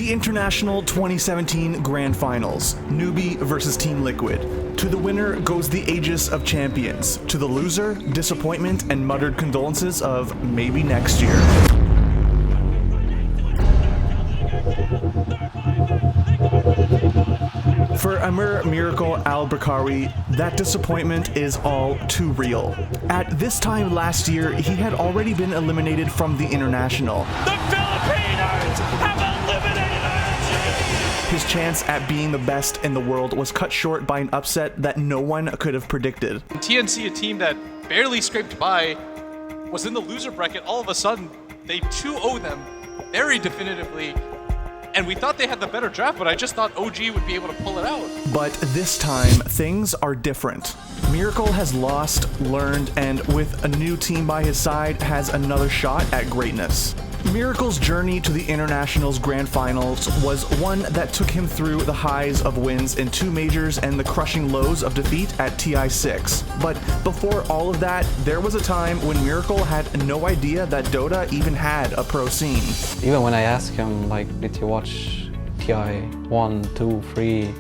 The International 2017 Grand Finals, Newbie versus Team Liquid. To the winner goes the Aegis of Champions. To the loser, disappointment and muttered condolences of maybe next year. For Amer Miracle Al-Barqawi, that disappointment is all too real. At this time last year, he had already been eliminated from the International. The Filipinos have eliminated RG! His chance at being the best in the world was cut short by an upset that no one could have predicted. TNC, a team that barely scraped by, was in the loser bracket. All of a sudden, they 2-0 them very definitively. And we thought they had the better draft, but I just thought OG would be able to pull it out. But this time, things are different. Miracle has lost, learned, and with a new team by his side, has another shot at greatness. Miracle's journey to the International's Grand Finals was one that took him through the highs of wins in 2 majors and the crushing lows of defeat at TI6. But before all of that, there was a time when Miracle had no idea that Dota even had a pro scene. Even when I asked him, like, did you watch TI 1, 2, 3?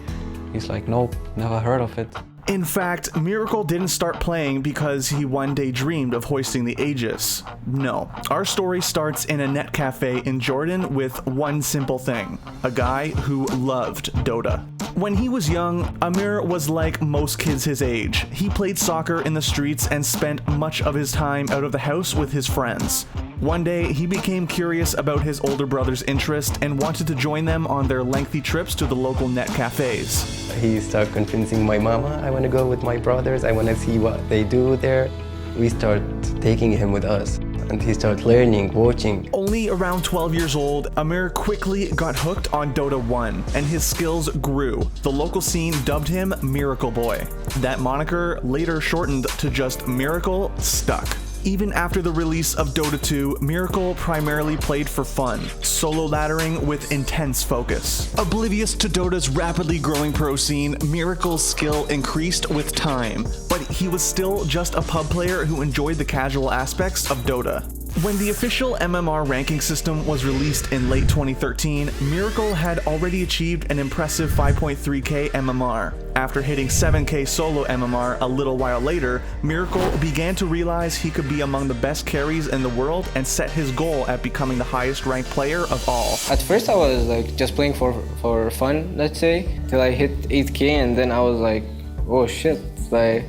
He's like, nope, never heard of it. In fact, Miracle didn't start playing because he one day dreamed of hoisting the Aegis. No, our story starts in a net cafe in Jordan with one simple thing: a guy who loved Dota. When he was young, Amer was like most kids his age. He played soccer in the streets and spent much of his time out of the house with his friends. One day, he became curious about his older brother's interest and wanted to join them on their lengthy trips to the local net cafes. He started convincing my mama, I want to go with my brothers, I want to see what they do there. We start taking him with us, and he started learning, watching. Only around 12 years old, Amer quickly got hooked on Dota 1, and his skills grew. The local scene dubbed him Miracle Boy. That moniker, later shortened to just Miracle, stuck. Even after the release of Dota 2, Miracle primarily played for fun, solo laddering with intense focus. Oblivious to Dota's rapidly growing pro scene, Miracle's skill increased with time, but he was still just a pub player who enjoyed the casual aspects of Dota. When the official MMR ranking system was released in late 2013, Miracle had already achieved an impressive 5.3k MMR. After hitting 7k solo MMR a little while later, Miracle began to realize he could be among the best carries in the world and set his goal at becoming the highest ranked player of all. At first I was like just playing for fun, let's say, till I hit 8k, and then I was like, oh shit, like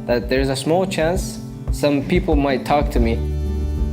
that there's a small chance some people might talk to me.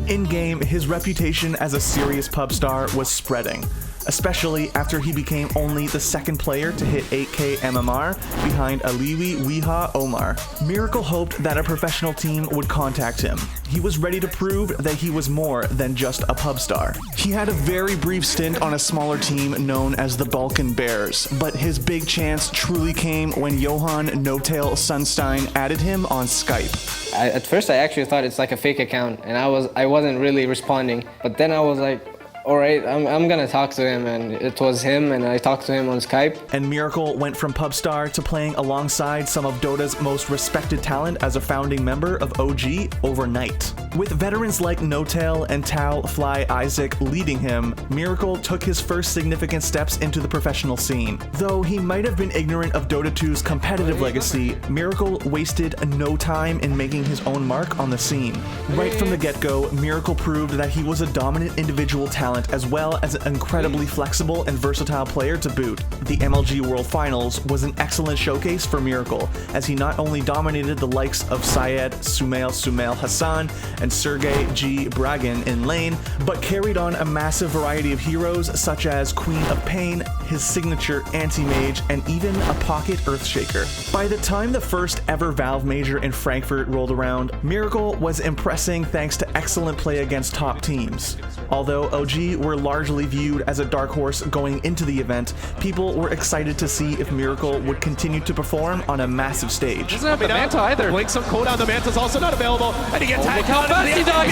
In-game, his reputation as a serious pub star was spreading, especially after he became only the second player to hit 8k MMR behind Aliwi Wiha Omar. Miracle hoped that a professional team would contact him. He was ready to prove that he was more than just a pub star. He had a very brief stint on a smaller team known as the Balkan Bears, but his big chance truly came when Johan No-Tail Sunstein added him on Skype. At first I actually thought it's like a fake account, and I wasn't really responding, but then I was like, alright, I'm gonna talk to him, and it was him, and I talked to him on Skype. And Miracle went from pub star to playing alongside some of Dota's most respected talent as a founding member of OG overnight. With veterans like No-Tail and Tao Fly Isaac leading him, Miracle took his first significant steps into the professional scene. Though he might have been ignorant of Dota 2's competitive legacy, Miracle wasted no time in making his own mark on the scene. Right from the get-go, Miracle proved that he was a dominant individual talent as well as an incredibly flexible and versatile player to boot. The MLG World Finals was an excellent showcase for Miracle, as he not only dominated the likes of Syed, Sumail Hassan, and Sergey G. Bragin in lane, but carried on a massive variety of heroes such as Queen of Pain, his signature anti-mage, and even a pocket Earthshaker. By the time the first ever Valve Major in Frankfurt rolled around, Miracle was impressing thanks to excellent play against top teams. Although OG were largely viewed as a dark horse going into the event, people were excited to see if Miracle would continue to perform on a massive stage. Doesn't have the Manta either. Blink some cooldown, the Manta's also not available, and he gets look how fast he dies!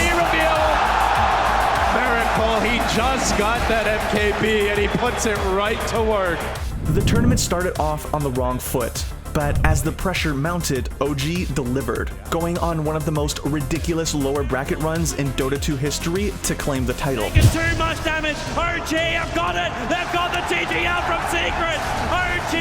Miracle, he just got that MKB, and he puts it right to work. The tournament started off on the wrong foot, but as the pressure mounted, OG delivered, going on one of the most ridiculous lower bracket runs in Dota 2 history to claim the title. Taking too much damage, OG have got it, they've got the Raging out from Secret. OG,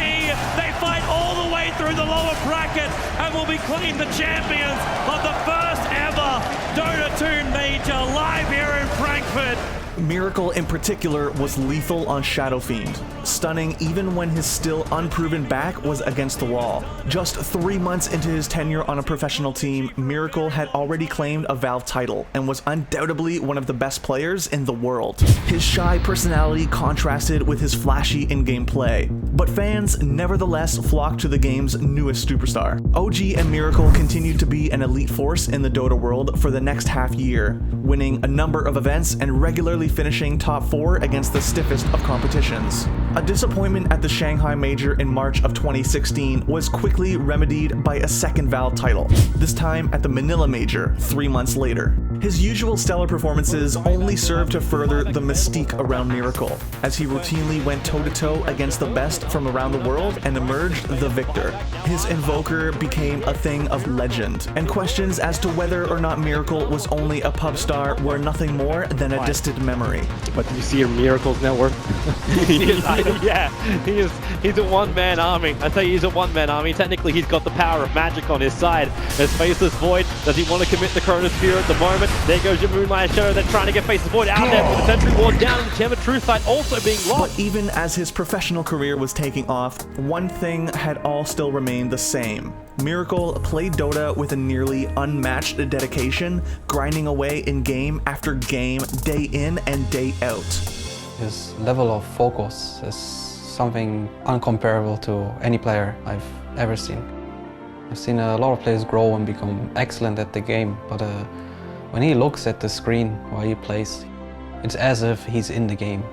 they fight all the way through the lower bracket and will be clean the champions of the first ever Dota 2 Major live here in Frankfurt. Miracle in particular was lethal on Shadow Fiend, stunning even when his still unproven back was against the wall. Just 3 months into his tenure on a professional team, Miracle had already claimed a Valve title and was undoubtedly one of the best players in the world. His shy personality contrasted with his flashy in-game play, but fans nevertheless flocked to the game's newest superstar. OG and Miracle continued to be an elite force in the Dota world for the next half year, winning a number of events and regularly finishing top 4 against the stiffest of competitions. A disappointment at the Shanghai Major in March of 2016 was quickly remedied by a second Valve title, this time at the Manila Major 3 months later. His usual stellar performances only served to further the mystique around Miracle, as he routinely went toe-to-toe against the best from around the world and emerged the victor. His Invoker became a thing of legend, and questions as to whether or not Miracle was only a pub star were nothing more than a distant memory. But do you see your Miracle's network? He's a one-man army. I tell you, he's a one-man army. Technically, he's got the power of magic on his side. There's Faceless Void. Does he want to commit the Chronosphere at the moment? There goes your Moonlight Shadow. They're trying to get Faceless Void out there with the Sentry Ward down and the Chamber Truth side also being lost. But even as his professional career was taking off, one thing had all still remained the same. Miracle played Dota with a nearly unmatched dedication, grinding away in game after game, day in and day out. His level of focus is something uncomparable to any player I've ever seen. I've seen a lot of players grow and become excellent at the game, but when he looks at the screen while he plays, it's as if he's in the game,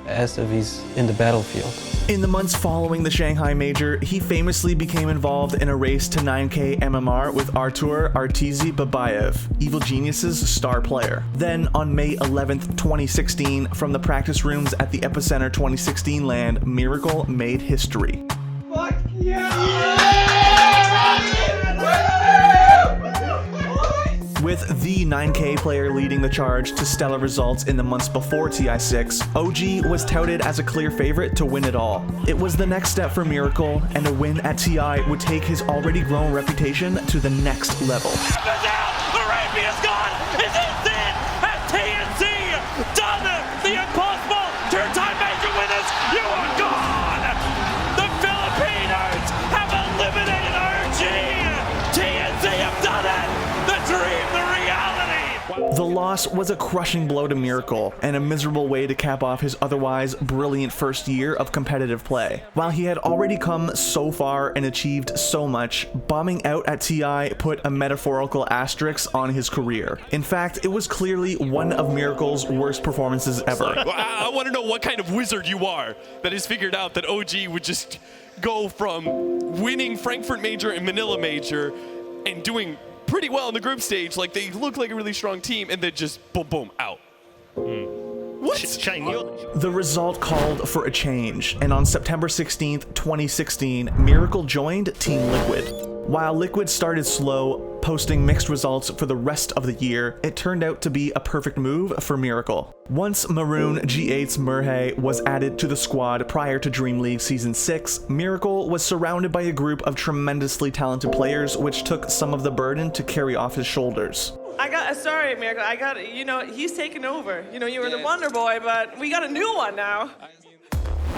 as if he's in the battlefield. In the months following the Shanghai Major, he famously became involved in a race to 9K MMR with Artur Artizi Babayev, Evil Genius's star player. Then, on May 11th, 2016, from the practice rooms at the Epicenter 2016 LAN, Miracle made history. Fuck yeah! With the 9K player leading the charge to stellar results in the months before TI6, OG was touted as a clear favorite to win it all. It was the next step for Miracle, and a win at TI would take his already grown reputation to the next level. Arabia's gone! Is it in? Have TNC done the impossible? Two-time major winners, you are gone! The Filipinos have eliminated OG! TNC have done it! The dream, the reality! The loss was a crushing blow to Miracle, and a miserable way to cap off his otherwise brilliant first year of competitive play. While he had already come so far and achieved so much, bombing out at TI put a metaphorical asterisk on his career. In fact, it was clearly one of Miracle's worst performances ever. I want to know what kind of wizard you are that has figured out that OG would just go from winning Frankfurt Major and Manila Major and doing pretty well in the group stage, like they look like a really strong team, and then just boom, boom, out. What? The result called for a change, and on September 16th, 2016, Miracle joined Team Liquid. While Liquid started slow, posting mixed results for the rest of the year, it turned out to be a perfect move for Miracle. Once Maroon G8's Murhay was added to the squad prior to Dream League Season 6, Miracle was surrounded by a group of tremendously talented players, which took some of the burden to carry off his shoulders. Sorry, Miracle, he's taken over. You were the Wonder Boy, but we got a new one now.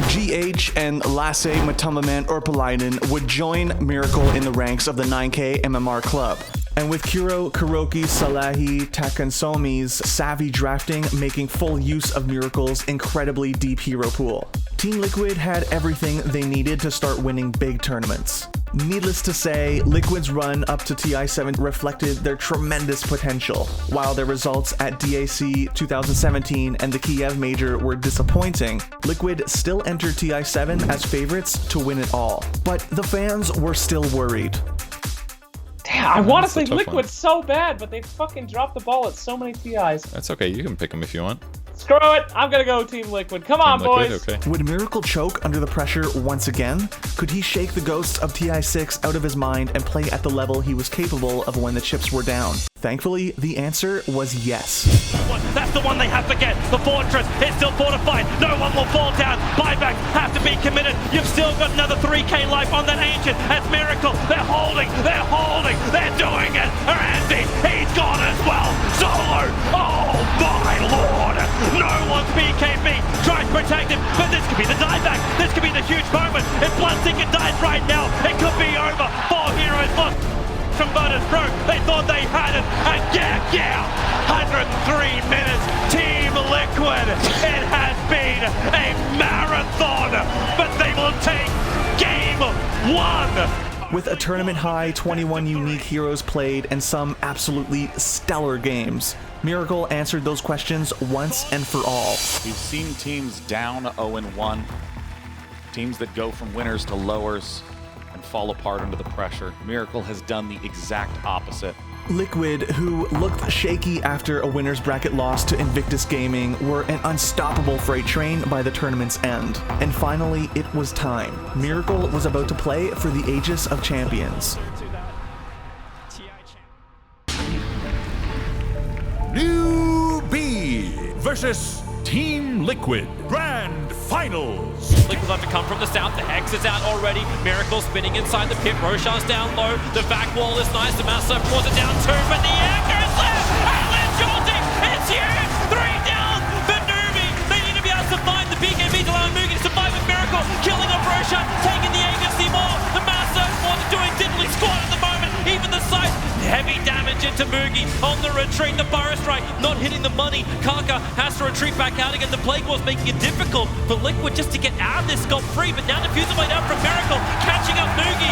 GH and Lasse Matumbaman Urpalainen would join Miracle in the ranks of the 9K MMR club. And with Kuro, Kuroki, Salahi, Takansomi's savvy drafting making full use of Miracle's incredibly deep hero pool, Team Liquid had everything they needed to start winning big tournaments. Needless to say, Liquid's run up to TI7 reflected their tremendous potential. While their results at DAC 2017 and the Kiev Major were disappointing, Liquid still entered TI7 as favorites to win it all. But the fans were still worried. Damn, I want to say Liquid so bad, but they fucking dropped the ball at so many TIs. That's okay, you can pick them if you want. Screw it, I'm gonna go Team Liquid. Come on, boys. Okay. Would Miracle choke under the pressure once again? Could he shake the ghosts of TI6 out of his mind and play at the level he was capable of when the chips were down? Thankfully, the answer was yes. That's the one they have to get. The fortress is still fortified. No one will fall down. Buybacks have committed. You've still got another 3k life on that Ancient. That's Miracle. They're holding, they're doing it. Randy, he's gone as well. Solo, oh my lord. No one's BKB. Tries to protect him, but this could be the dieback. This could be the huge moment. If Bloodseeker dies right now, it could be over. 4 heroes lost from VODS Pro. They thought they had it, and yeah, 103 minutes. Team Liquid, it has been a marathon, but they will take game 1. With a tournament high 21 unique heroes played and some absolutely stellar games, Miracle answered those questions once and for all. We've seen teams down 0-1, teams that go from winners to lowers and fall apart under the pressure. Miracle has done the exact opposite. Liquid, who looked shaky after a winner's bracket loss to Invictus Gaming, were an unstoppable freight train by the tournament's end. And finally, it was time. Miracle was about to play for the Aegis of Champions. New B versus Team Liquid Grand Finals. Liquid have to come from the south. The Hex is out already. Miracle spinning inside the pit. Roshan's down low. The back wall is nice. The Master pours it down too, but the anchor is left. Atlas Jolting. It's huge. 3 down. But Nubi, they need to be able to find the BKB to allow Mugi to survive with Miracle. Killing off Roshan, taking the agency more. The Master was doing diddly squat at the moment. Even the sight. Heavy damage into Mugi on the retreat. The Burrow Strike not hitting the money. Kaka has to retreat back out again. The Plague Wall's making it difficult for Liquid just to get out of this scot-free. But now the Fuser Blade out from Miracle, catching up Mugi.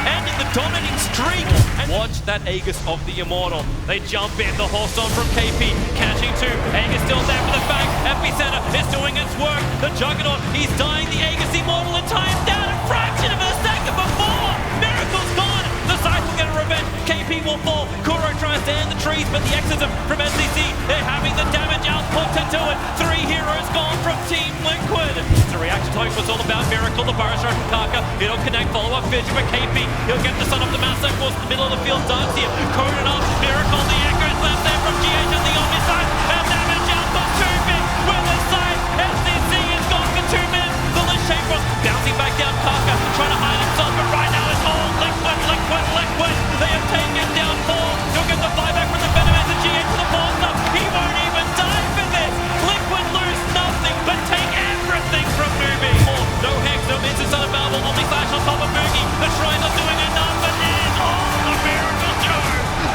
And in the dominating streak. And watch that Aegis of the Immortal. They jump in. The horse on from KP, catching 2. Aegis still there for the fang. Epicenter is doing its work. The Juggernaut, he's dying. The Aegis Immortal in time down a fraction of a second before. Miracle's gone. The Scythe will get a revenge. KP will fall. Kuro tries to end the trees, but the Exorcism from SCC, they're having the damage output to do it. 3 heroes gone from Team Liquid. The reaction time was all about Miracle. The Burrow Strike from Kaka. It'll connect, follow up Fidget with KP. He'll get the sun up the Mass Force in the middle of the field. Dance here. Conan up. Miracle. The Echo is left there from GH on the Omni side. And damage output too big. With the side. SCC is gone for 2 minutes. The Lich Chamber bouncing back down. Kaka trying to hide himself, but right now it's all Liquid. They have taken down 4. You'll get the buyback from the Venom as the GH to the force up. He won't even die for this. Liquid lose nothing, but take everything from Mugi. No Hex, no misses on a Marvel. Omni Slash on top of Mugi. The Shrine not doing enough, but it is all the Miracle Joe.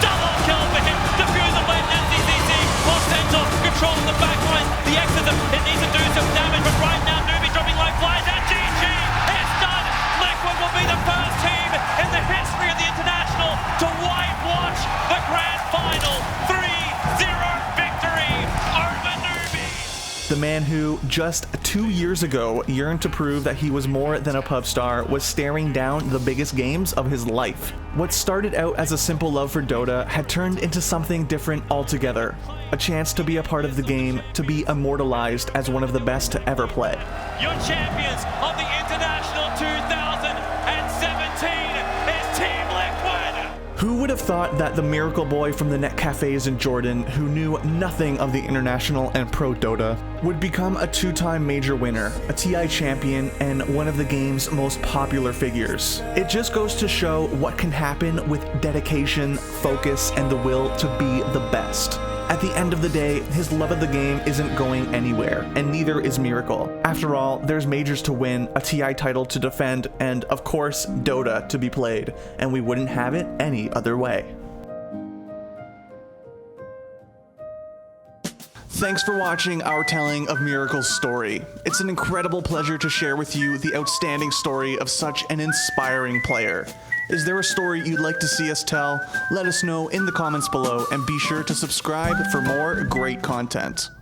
Double kill for him. Diffuser Blade and NCCC. Portento controlling the back line. The Exorcism, it needs to do some damage, but right now Mugi dropping like flies. And GG, it's done. Liquid will be the first team in the history of the International to whitewash the Grand Final. 3-0 victory over Nubi. The man who, just 2 years ago, yearned to prove that he was more than a pub star was staring down the biggest games of his life. What started out as a simple love for Dota had turned into something different altogether. A chance to be a part of the game, to be immortalized as one of the best to ever play. Your champions of the International 2017 is Team Liquid. Who would have thought that the Miracle Boy from the net cafes in Jordan, who knew nothing of the International and Pro Dota, would become a 2-time major winner, a TI champion, and one of the game's most popular figures? It just goes to show what can happen with dedication, focus, and the will to be the best. At the end of the day, his love of the game isn't going anywhere, and neither is Miracle. After all, there's majors to win, a TI title to defend, and of course, Dota to be played, and we wouldn't have it any other way. Thanks for watching our telling of Miracle's story. It's an incredible pleasure to share with you the outstanding story of such an inspiring player. Is there a story you'd like to see us tell? Let us know in the comments below, and be sure to subscribe for more great content.